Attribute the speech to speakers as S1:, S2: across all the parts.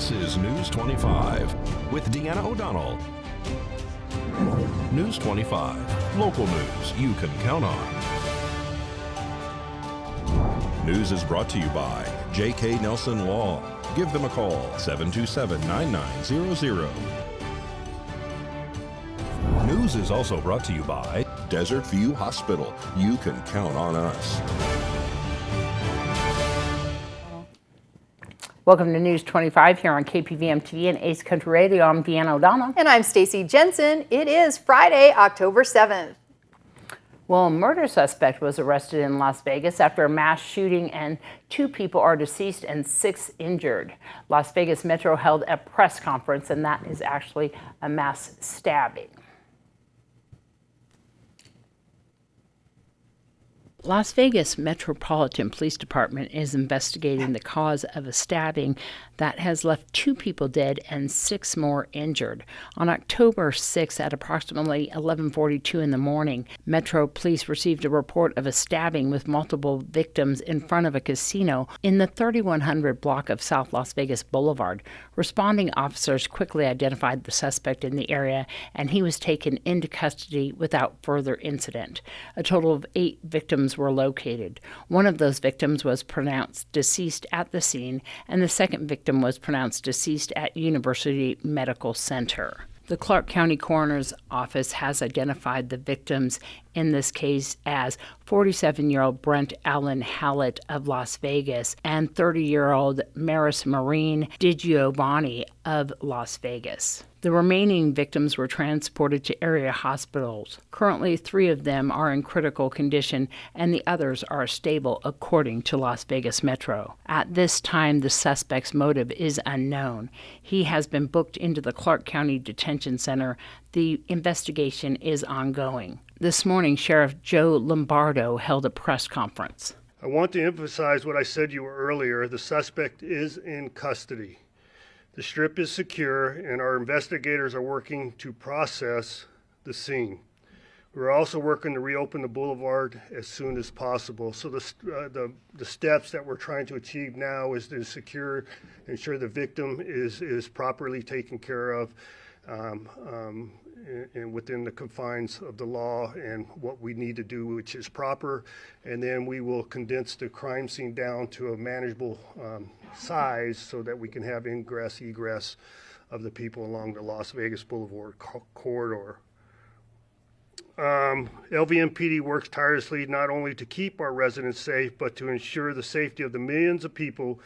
S1: This is News 25 with Deanna O'Donnell. News 25, local news you can count on. News is brought to you by J.K. Nelson Law. Give them a call, 727-9900. News is also brought to you by Desert View Hospital. You can count on us.
S2: Welcome to News 25 here on KPVM TV and Ace Country Radio. I'm Deanna O'Donnell.
S3: And I'm Stacy Jensen. It is Friday, October 7th.
S2: Well, a murder suspect was arrested in Las Vegas after a mass shooting, and 2 people are deceased and 6 injured. Las Vegas Metro held a press conference, and that is actually a mass stabbing. Las Vegas Metropolitan Police Department is investigating the cause of a stabbing that has left 2 people dead and 6 more injured. On October 6th at approximately 11:42 in the morning, Metro Police received a report of a stabbing with multiple victims in front of a casino in the 3100 block of South Las Vegas Boulevard. Responding officers quickly identified the suspect in the area, and he was taken into custody without further incident. A total of 8 victims were located. One of those victims was pronounced deceased at the scene, and the second victim was pronounced deceased at University Medical Center. The Clark County Coroner's Office has identified the victims in this case as 47-year-old Brent Allen Hallett of Las Vegas and 30-year-old Maris Marine DiGiovanni of Las Vegas. The remaining victims were transported to area hospitals. Currently, 3 of them are in critical condition and the others are stable, according to Las Vegas Metro. At this time, the suspect's motive is unknown. He has been booked into the Clark County Detention Center. The investigation is ongoing. This morning, Sheriff Joe Lombardo held a press conference.
S4: I want to emphasize what I said to you earlier. The suspect is in custody. The strip is secure, and our investigators are working to process the scene. We're also working to reopen the boulevard as soon as possible. So the steps that we're trying to achieve now is to ensure the victim is properly taken care of, and within the confines of the law and what we need to do, which is proper. And then we will condense the crime scene down to a manageable size so that we can have ingress, egress of the people along the Las Vegas Boulevard corridor. LVMPD works tirelessly not only to keep our residents safe, but to ensure the safety of the millions of people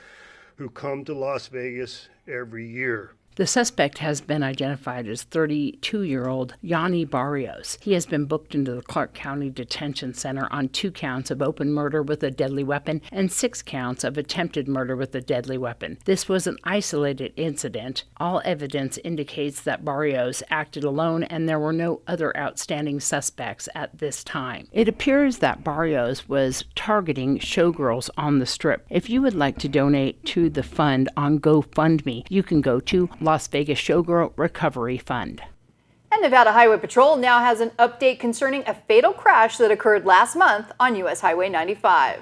S4: who come to Las Vegas every year.
S2: The suspect has been identified as 32-year-old Yanni Barrios. He has been booked into the Clark County Detention Center on 2 counts of open murder with a deadly weapon and 6 counts of attempted murder with a deadly weapon. This was an isolated incident. All evidence indicates that Barrios acted alone and there were no other outstanding suspects at this time. It appears that Barrios was targeting showgirls on the Strip. If you would like to donate to the fund on GoFundMe, you can go to Las Vegas Showgirl Recovery Fund.
S3: And Nevada Highway Patrol now has an update concerning a fatal crash that occurred last month on U.S. Highway 95.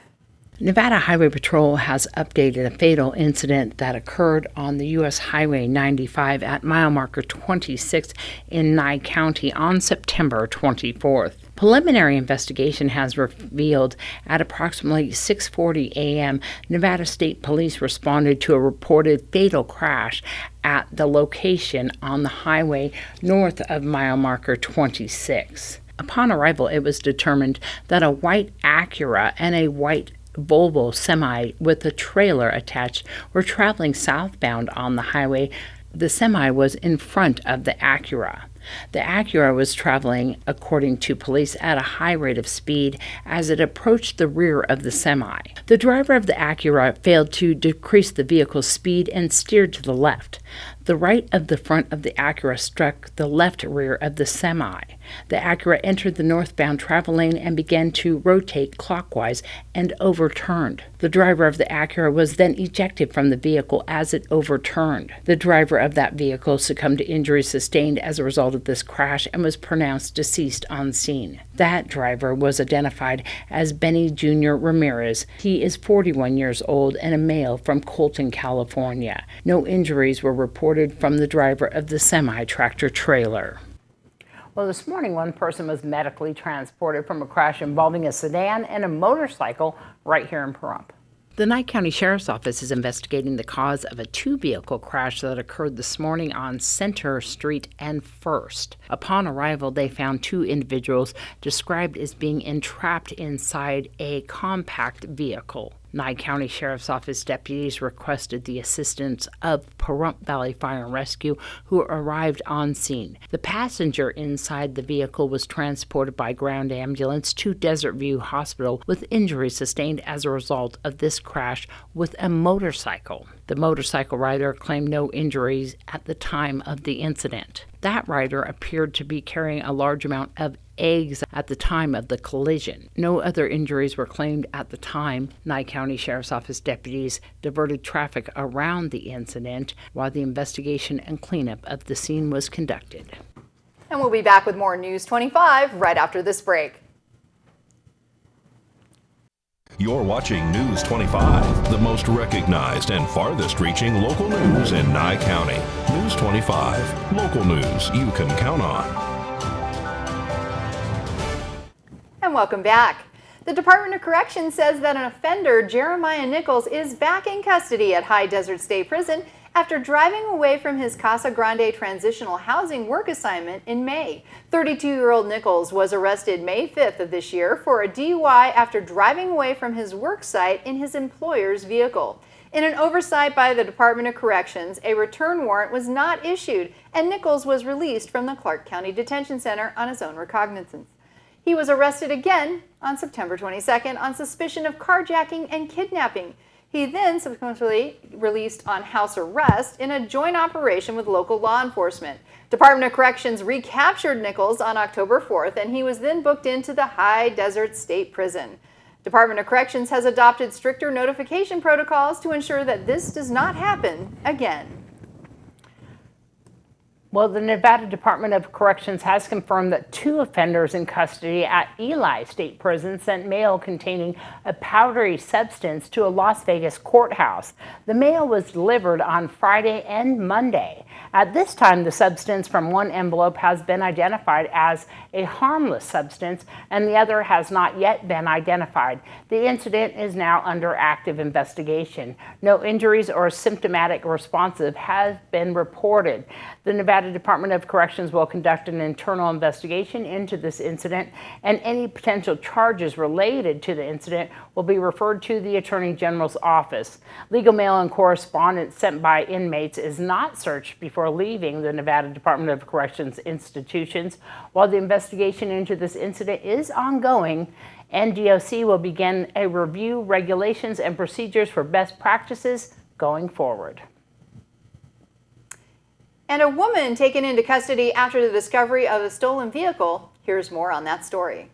S2: Nevada Highway Patrol has updated a fatal incident that occurred on the U.S. Highway 95 at mile marker 26 in Nye County on September 24th. Preliminary investigation has revealed at approximately 6:40 a.m., Nevada State Police responded to a reported fatal crash at the location on the highway north of mile marker 26. Upon arrival, it was determined that a white Acura and a white Volvo semi with a trailer attached were traveling southbound on the highway. The semi was in front of the Acura. The Acura was traveling, according to police, at a high rate of speed as it approached the rear of the semi. The driver of the Acura failed to decrease the vehicle's speed and steered to the left. The right of the front of the Acura struck the left rear of the semi. The Acura entered the northbound travel lane and began to rotate clockwise and overturned. The driver of the Acura was then ejected from the vehicle as it overturned. The driver of that vehicle succumbed to injuries sustained as a result of this crash and was pronounced deceased on scene. That driver was identified as Benny Jr. Ramirez. He is 41 years old and a male from Colton, California. No injuries were reported from the driver of the semi-tractor trailer. Well, this morning, one person was medically transported from a crash involving a sedan and a motorcycle right here in Pahrump. The Nye County Sheriff's Office is investigating the cause of a two-vehicle crash that occurred this morning on Center Street and First. Upon arrival, they found two individuals described as being entrapped inside a compact vehicle. Nye County Sheriff's Office deputies requested the assistance of Pahrump Valley Fire and Rescue, who arrived on scene. The passenger inside the vehicle was transported by ground ambulance to Desert View Hospital with injuries sustained as a result of this crash with a motorcycle. The motorcycle rider claimed no injuries at the time of the incident. That rider appeared to be carrying a large amount of eggs at the time of the collision. No other injuries were claimed at the time. Nye County Sheriff's Office deputies diverted traffic around the incident while the investigation and cleanup of the scene was conducted.
S3: And we'll be back with more News 25 right after this break.
S1: You're watching News 25, the most recognized and farthest-reaching local news in Nye County. News 25, local news you can count on.
S3: And welcome back. The Department of Corrections says that an offender, Jeremiah Nichols, is back in custody at High Desert State Prison after driving away from his Casa Grande Transitional Housing work assignment in May. 32-year-old Nichols was arrested May 5th of this year for a DUI after driving away from his work site in his employer's vehicle. In an oversight by the Department of Corrections, a return warrant was not issued, and Nichols was released from the Clark County Detention Center on his own recognizance. He was arrested again on September 22nd on suspicion of carjacking and kidnapping. He then subsequently released on house arrest in a joint operation with local law enforcement. Department of Corrections recaptured Nichols on October 4th, and he was then booked into the High Desert State Prison. Department of Corrections has adopted stricter notification protocols to ensure that this does not happen again.
S2: Well, the Nevada Department of Corrections has confirmed that two offenders in custody at Ely State Prison sent mail containing a powdery substance to a Las Vegas courthouse. The mail was delivered on Friday and Monday. At this time, the substance from one envelope has been identified as a harmless substance, and the other has not yet been identified. The incident is now under active investigation. No injuries or symptomatic responses have been reported. The Nevada Department of Corrections will conduct an internal investigation into this incident, and any potential charges related to the incident will be referred to the Attorney General's office. Legal mail and correspondence sent by inmates is not searched before leaving the Nevada Department of Corrections institutions. While the investigation into this incident is ongoing, NDOC will begin a review regulations and procedures for best practices going forward.
S3: And a woman taken into custody after the discovery of a stolen vehicle. Here's more on that story.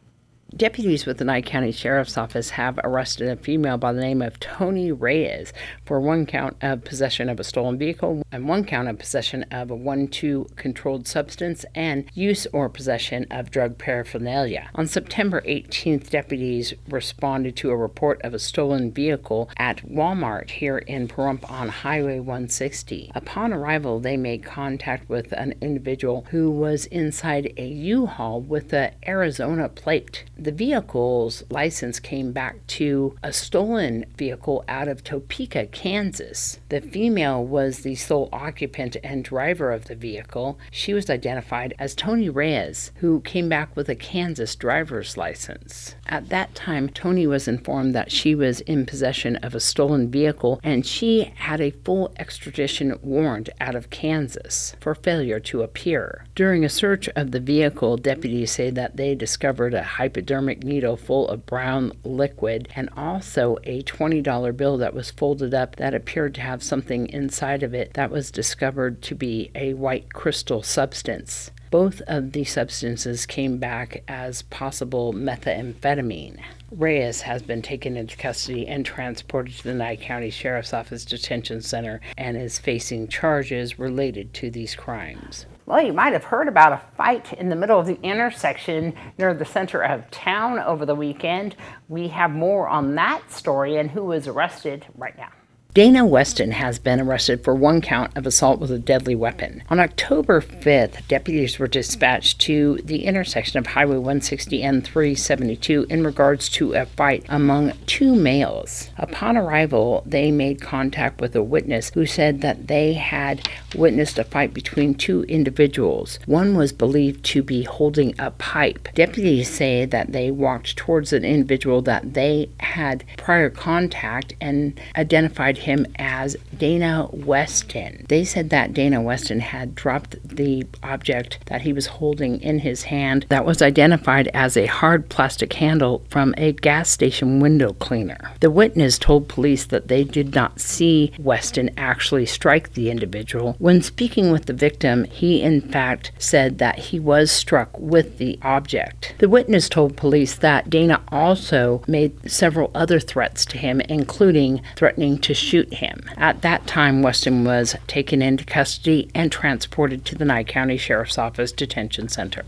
S2: Deputies with the Nye County Sheriff's Office have arrested a female by the name of Tony Reyes for one count of possession of a stolen vehicle and one count of possession of a 1,2 controlled substance and use or possession of drug paraphernalia. On September 18th, deputies responded to a report of a stolen vehicle at Walmart here in Pahrump on Highway 160. Upon arrival, they made contact with an individual who was inside a U-Haul with the Arizona plate. The vehicle's license came back to a stolen vehicle out of Topeka, Kansas. The female was the sole occupant and driver of the vehicle. She was identified as Tony Reyes, who came back with a Kansas driver's license. At that time, Tony was informed that she was in possession of a stolen vehicle, and she had a full extradition warrant out of Kansas for failure to appear. During a search of the vehicle, deputies say that they discovered a hypodermic needle full of brown liquid and also a $20 bill that was folded up that appeared to have something inside of it that was discovered to be a white crystal substance. Both of the substances came back as possible methamphetamine. Reyes has been taken into custody and transported to the Nye County Sheriff's Office Detention Center and is facing charges related to these crimes. Well, you might have heard about a fight in the middle of the intersection near the center of town over the weekend. We have more on that story and who was arrested right now. Dana Weston has been arrested for one count of assault with a deadly weapon. On October 5th, deputies were dispatched to the intersection of Highway 160 and 372 in regards to a fight among two males. Upon arrival, they made contact with a witness who said that they had witnessed a fight between two individuals. One was believed to be holding a pipe. Deputies say that they walked towards an individual that they had prior contact and identified him as Dana Weston. They said that Dana Weston had dropped the object that he was holding in his hand that was identified as a hard plastic handle from a gas station window cleaner. The witness told police that they did not see Weston actually strike the individual. When speaking with the victim, he in fact said that he was struck with the object. The witness told police that Dana also made several other threats to him, including threatening to shoot him. At that time, Weston was taken into custody and transported to the Nye County Sheriff's Office Detention Center.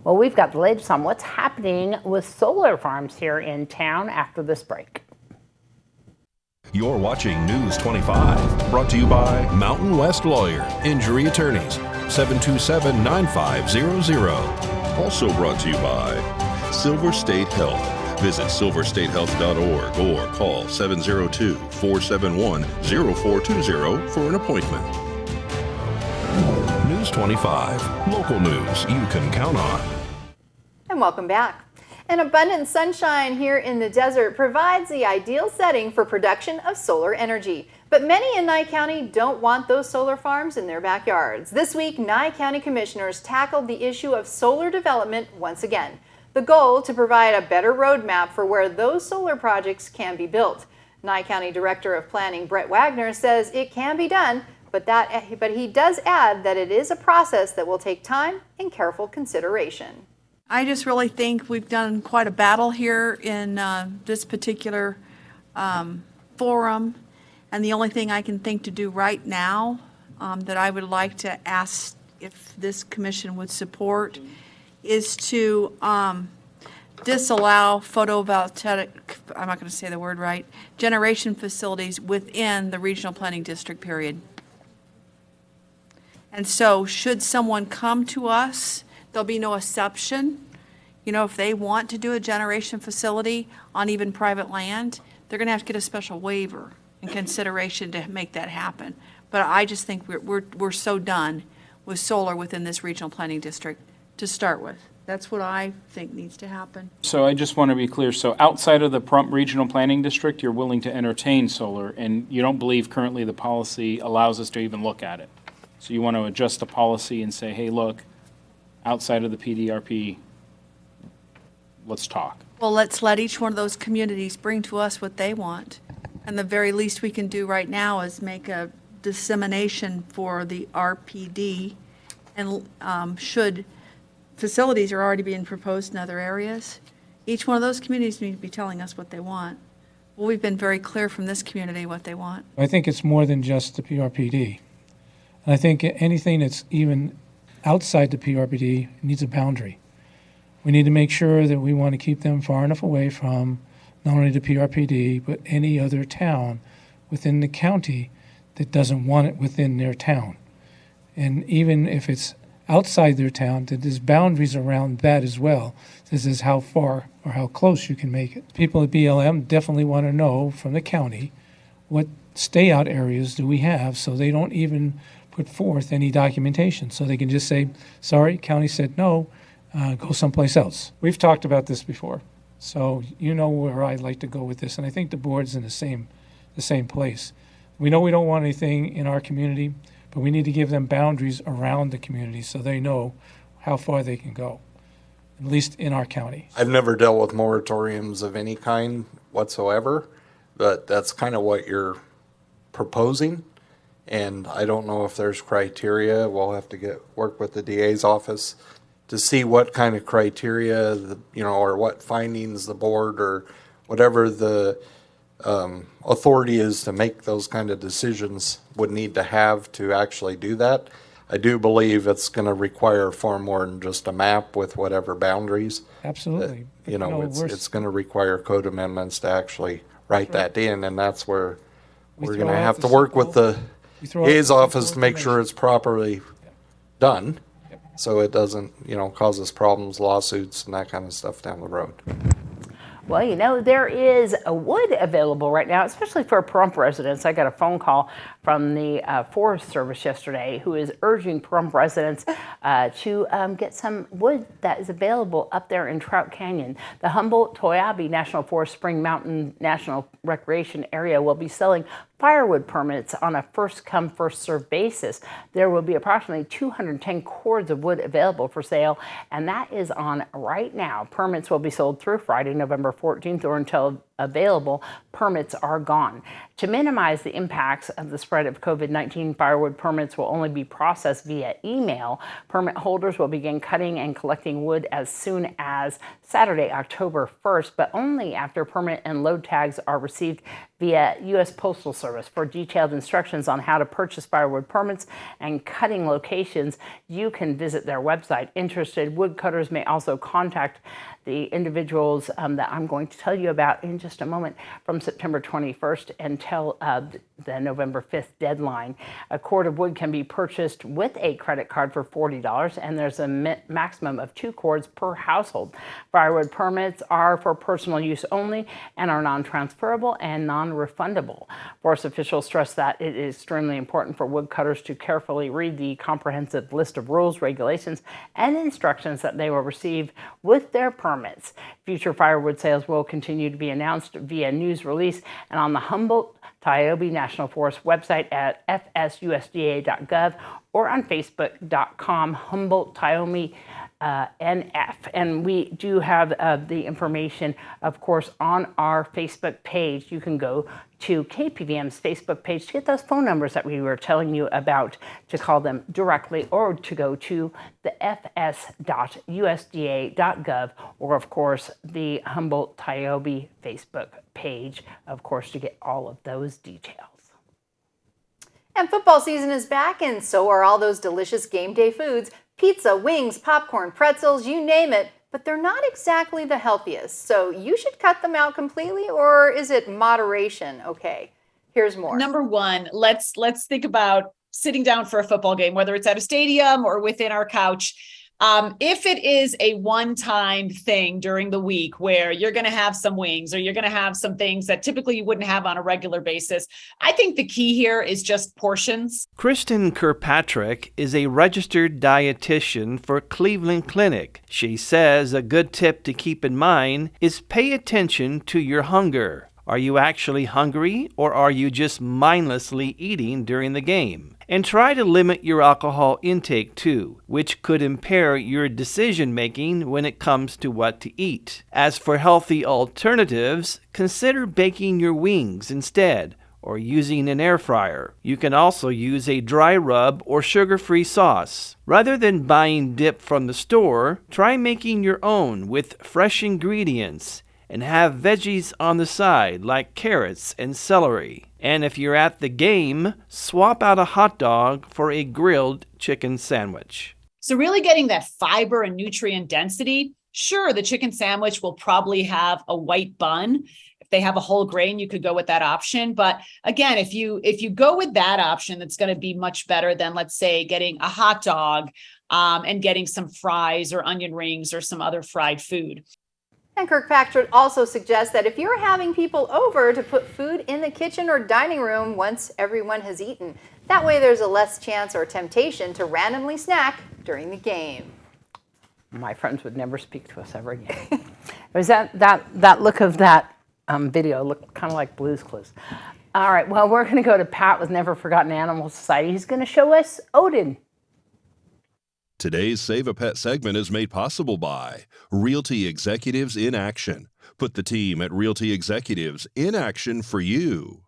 S2: Well, we've got the latest on what's happening with solar farms here in town after this break.
S1: You're watching News 25, brought to you by Mountain West Lawyer, Injury Attorneys, 727-9500. Also brought to you by Silver State Health. Visit silverstatehealth.org or call 702-471-0420 for an appointment. News 25, local news you can count on.
S3: And welcome back. An abundant sunshine here in the desert provides the ideal setting for production of solar energy. But many in Nye County don't want those solar farms in their backyards. This week, Nye County commissioners tackled the issue of solar development once again. The goal to provide a better roadmap for where those solar projects can be built. Nye County Director of Planning Brett Wagner says it can be done, but he does add that it is a process that will take time and careful consideration.
S5: I just really think we've done quite a battle here in this particular forum, and the only thing I can think to do right now that I would like to ask if this commission would support is to disallow photovoltaic, I'm not going to say the word right, generation facilities within the regional planning district, period. And so should someone come to us, there'll be no exception. You know, if they want to do a generation facility on even private land, they're going to have to get a special waiver in consideration to make that happen. But I just think we're so done with solar within this regional planning district to start with. That's what I think needs to happen.
S6: So I just want to be clear. So outside of the Pahrump Regional Planning District, you're willing to entertain solar, and you don't believe currently the policy allows us to even look at it. So you want to adjust the policy and say, hey, look, outside of the PDRP, let's talk.
S5: Well, let's let each one of those communities bring to us what they want. And the very least we can do right now is make a dissemination for the RPD. And should facilities are already being proposed in other areas, each one of those communities need to be telling us what they want. Well, we've been very clear from this community what they want.
S7: I think it's more than just the PRPD. And I think anything that's even outside the PRPD needs a boundary. We need to make sure that we want to keep them far enough away from not only the PRPD, but any other town within the county that doesn't want it within their town. And even if it's outside their town, that there's boundaries around that as well. This is how far or how close you can make it. People at BLM definitely want to know from the county what stay out areas do we have, so they don't even put forth any documentation. So they can just say, sorry, county said no, go someplace else. We've talked about this before, so you know where I'd like to go with this, and I think the board's in the same place. We know we don't want anything in our community, but we need to give them boundaries around the community so they know how far they can go, at least in our county.
S8: I've never dealt with moratoriums of any kind whatsoever, but that's kind of what you're proposing. And I don't know if there's criteria. We'll have to work with the DA's office to see what kind of criteria, or what findings the board or whatever the authority is to make those kind of decisions would need to have to actually do that. I do believe it's going to require far more than just a map with whatever boundaries.
S7: Absolutely. But,
S8: It's going to require code amendments to actually write that in, and that's where we're going to have to work with the DA's office to make sure it's properly done, so it doesn't, cause us problems, lawsuits, and that kind of stuff down the road.
S2: Well, there is a wood available right now, especially for Pahrump residents. I got a phone call from the Forest Service yesterday who is urging Pahrump residents to get some wood that is available up there in Trout Canyon. The Humboldt-Toyabe National Forest Spring Mountain National Recreation Area will be selling firewood permits on a first-come, first-served basis. There will be approximately 210 cords of wood available for sale, and that is on right now. Permits will be sold through Friday, November 14th, or until available permits are gone. To minimize the impacts of the spread of COVID-19, firewood permits will only be processed via email. Permit holders will begin cutting and collecting wood as soon as Saturday, October 1st, but only after permit and load tags are received via U.S. Postal Service. For detailed instructions on how to purchase firewood permits and cutting locations, you can visit their website. Interested woodcutters may also contact the individuals that I'm going to tell you about in just a moment from September 21st until the November 5th deadline. A cord of wood can be purchased with a credit card for $40, and there's a maximum of 2 cords per household. Firewood permits are for personal use only and are non-transferable and non-refundable. Forest officials stress that it is extremely important for woodcutters to carefully read the comprehensive list of rules, regulations, and instructions that they will receive with their permits. Future firewood sales will continue to be announced via news release and on the Humboldt-Toyabe National Forest website at fsusda.gov or on facebook.com Humboldt-Toyabe NF. And we do have the information, of course, on our Facebook page. You can go to KPVM's Facebook page to get those phone numbers that we were telling you about, to call them directly, or to go to the fs.usda.gov, or of course the Humboldt-Toyabe Facebook page, of course, to get all of those details.
S3: And football season is back, and so are all those delicious game day foods. Pizza, wings, popcorn, pretzels, you name it, but they're not exactly the healthiest. So you should cut them out completely, or is it moderation? Okay, here's more.
S9: Number one, let's think about sitting down for a football game, whether it's at a stadium or within our couch. If it is a one-time thing during the week where you're going to have some wings or you're going to have some things that typically you wouldn't have on a regular basis, I think the key here is just portions.
S10: Kristen Kirkpatrick is a registered dietitian for Cleveland Clinic. She says a good tip to keep in mind is pay attention to your hunger. Are you actually hungry, or are you just mindlessly eating during the game? And try to limit your alcohol intake too, which could impair your decision making when it comes to what to eat. As for healthy alternatives, consider baking your wings instead, or using an air fryer. You can also use a dry rub or sugar-free sauce. Rather than buying dip from the store, try making your own with fresh ingredients, and have veggies on the side like carrots and celery. And if you're at the game, swap out a hot dog for a grilled chicken sandwich.
S9: So really getting that fiber and nutrient density, sure, the chicken sandwich will probably have a white bun. If they have a whole grain, you could go with that option. But again, if you go with that option, that's going to be much better than, let's say, getting a hot dog and getting some fries or onion rings or some other fried food.
S3: And Kirkpatrick also suggests that if you're having people over, to put food in the kitchen or dining room once everyone has eaten. That way there's a less chance or temptation to randomly snack during the game.
S2: My friends would never speak to us ever again. It was that look of that video looked kind of like Blue's Clues. All right, well, we're going to go to Pat with Never Forgotten Animal Society. He's going to show us Odin.
S1: Today's Save a Pet segment is made possible by Realty Executives in Action. Put the team at Realty Executives in action for you.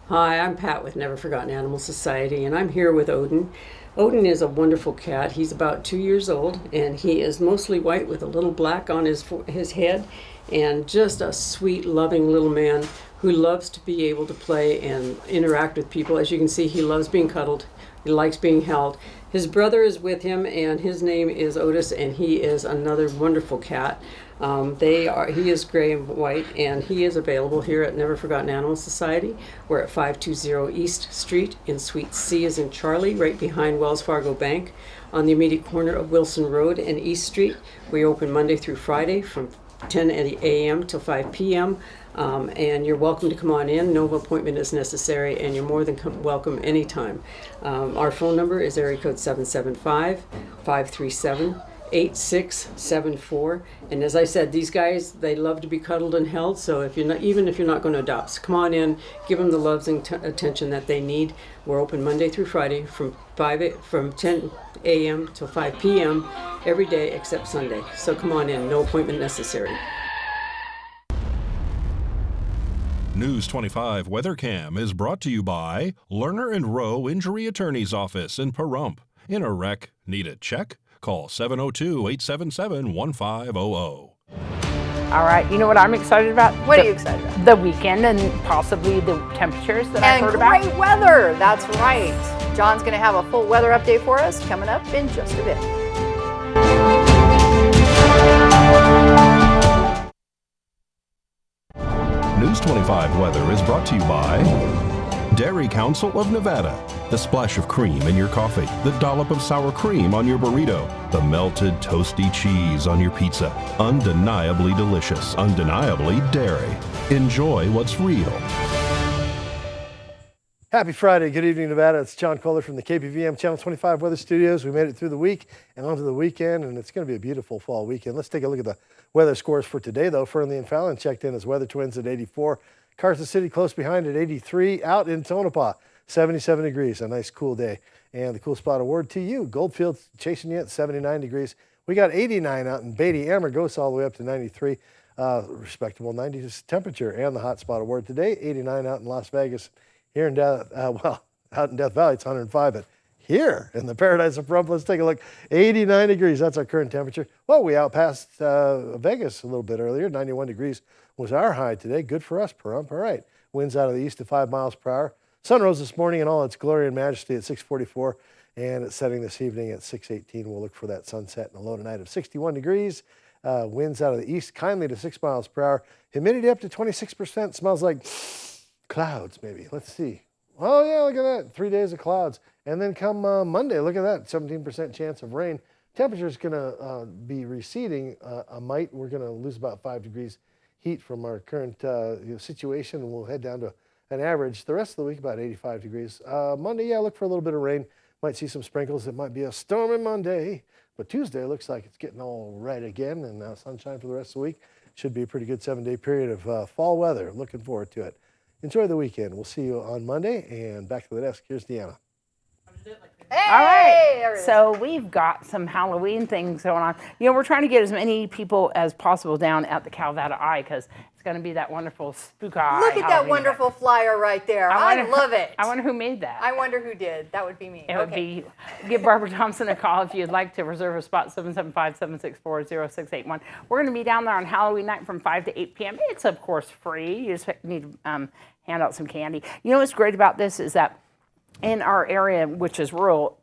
S11: Hi, I'm Pat with Never Forgotten Animal Society, and I'm here with Odin. Odin is a wonderful cat. He's about 2 years old, and he is mostly white with a little black on his head, and just a sweet, loving little man who loves to be able to play and interact with people. As you can see, he loves being cuddled. He likes being held. His brother is with him, and his name is Otis, and he is another wonderful cat. He is gray and white, and he is available here at Never Forgotten Animal Society. We're at 520 East Street in Suite C as in Charlie, right behind Wells Fargo Bank, on the immediate corner of Wilson Road and East Street. We open Monday through Friday from 10 a.m. till 5 p.m. And you're welcome to come on in. No appointment is necessary, and you're more than welcome anytime. Our phone number is area code 775-537-8674. And as I said, these guys, they love to be cuddled and held. So even if you're not going to adopt, so come on in, give them the love and attention that they need. We're open Monday through Friday from 10 a.m. till 5 p.m. every day except Sunday. So come on in. No appointment necessary.
S1: News 25 WeatherCam is brought to you by Lerner and Rowe Injury Attorney's Office in Pahrump. In a wreck, need a check? Call 702-877-1500.
S2: All right, you know what I'm excited about?
S3: What are you excited about?
S2: The weekend and possibly the temperatures that I've heard about.
S3: And great weather, that's right. John's going to have a full weather update for us coming up in just a bit.
S1: News 25 weather is brought to you by Dairy Council of Nevada. The splash of cream in your coffee, the dollop of sour cream on your burrito, the melted toasty cheese on your pizza. Undeniably delicious, undeniably dairy. Enjoy what's real.
S12: Happy Friday. Good evening, Nevada. It's John Kohler from the KPVM Channel 25 Weather Studios. We made it through the week and onto the weekend, and it's going to be a beautiful fall weekend. Let's take a look at the weather scores for today, though. Fernley and Fallon checked in as weather twins at 84. Carson City close behind at 83. Out in Tonopah, 77 degrees. A nice cool day. And the Cool Spot Award to you. Goldfield chasing you at 79 degrees. We got 89 out in Beatty. Amargosa all the way up to 93. Respectable 90 temperature. And the Hot Spot Award today, 89 out in Las Vegas. Here in out in Death Valley, it's 105, but here in the paradise of Pahrump, let's take a look. 89 degrees, that's our current temperature. Well, we outpassed Vegas a little bit earlier. 91 degrees was our high today. Good for us, Pahrump. All right, winds out of the east at 5 miles per hour. Sun rose this morning in all its glory and majesty at 6:44, and it's setting this evening at 6:18. We'll look for that sunset and a low tonight of 61 degrees. Winds out of the east kindly to 6 miles per hour. Humidity up to 26%. Smells like clouds, maybe. Let's see. Oh, yeah, look at that. 3 days of clouds. And then come Monday, look at that. 17% chance of rain. Temperature's going to be receding a mite. We're going to lose about 5 degrees heat from our current situation, and we'll head down to an average. The rest of the week, about 85 degrees. Monday, yeah, look for a little bit of rain. Might see some sprinkles. It might be a stormy Monday. But Tuesday looks like it's getting all red again, and sunshine for the rest of the week. Should be a pretty good 7-day period of fall weather. Looking forward to it. Enjoy the weekend. We'll see you on Monday. And back to the desk. Here's Deanna.
S3: Hey,
S2: all right,
S3: there it is.
S2: so we've got some Halloween things going on. You know, we're trying to get as many people as possible down at the Calvada Eye because it's going to be that wonderful spook eye.
S3: Look at that wonderful flyer right there. I love it.
S2: I wonder who made that.
S3: I wonder who did. That would be me.
S2: It would be, give Barbara Thompson a call if you'd like to reserve a spot, 775-764-0681. We're going to be down there on Halloween night from 5 to 8 p.m. It's, of course, free. You just need to hand out some candy. You know what's great about this is that in our area, which is rural,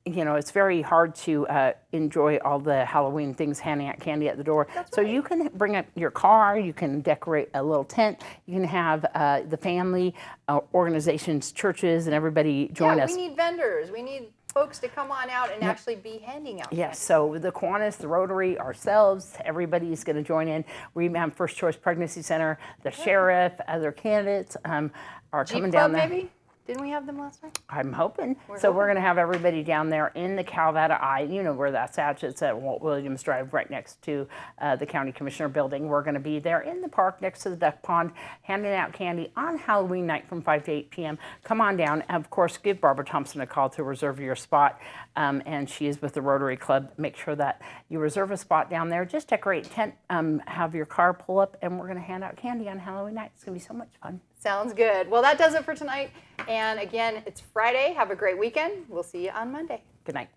S2: you know, it's very hard to enjoy all the Halloween things, handing out candy at the door. So you can bring up your car, you can decorate a little tent, you can have the family, organizations, churches, and everybody join us.
S3: We need vendors. We need folks to come on out and actually be handing out.
S2: Yes, so the Kiwanis, the Rotary, ourselves, everybody's going to join in. We have First Choice Pregnancy Center, the sheriff, other candidates are coming down there.
S3: Maybe? Didn't we have them last time?
S2: I'm hoping. We're going to have everybody down there in the Calvetta Eye. You know where that's at. It's at Walt Williams Drive, right next to the County Commissioner Building. We're going to be there in the park next to the duck pond, handing out candy on Halloween night from 5 to 8 p.m. Come on down. And of course, give Barbara Thompson a call to reserve your spot. And she is with the Rotary Club. Make sure that you reserve a spot down there. Just decorate tent, have your car pull up, and we're going to hand out candy on Halloween night. It's going to be so much fun.
S3: Sounds good. Well, that does it for tonight. And again, it's Friday. Have a great weekend. We'll see you on Monday.
S2: Good night.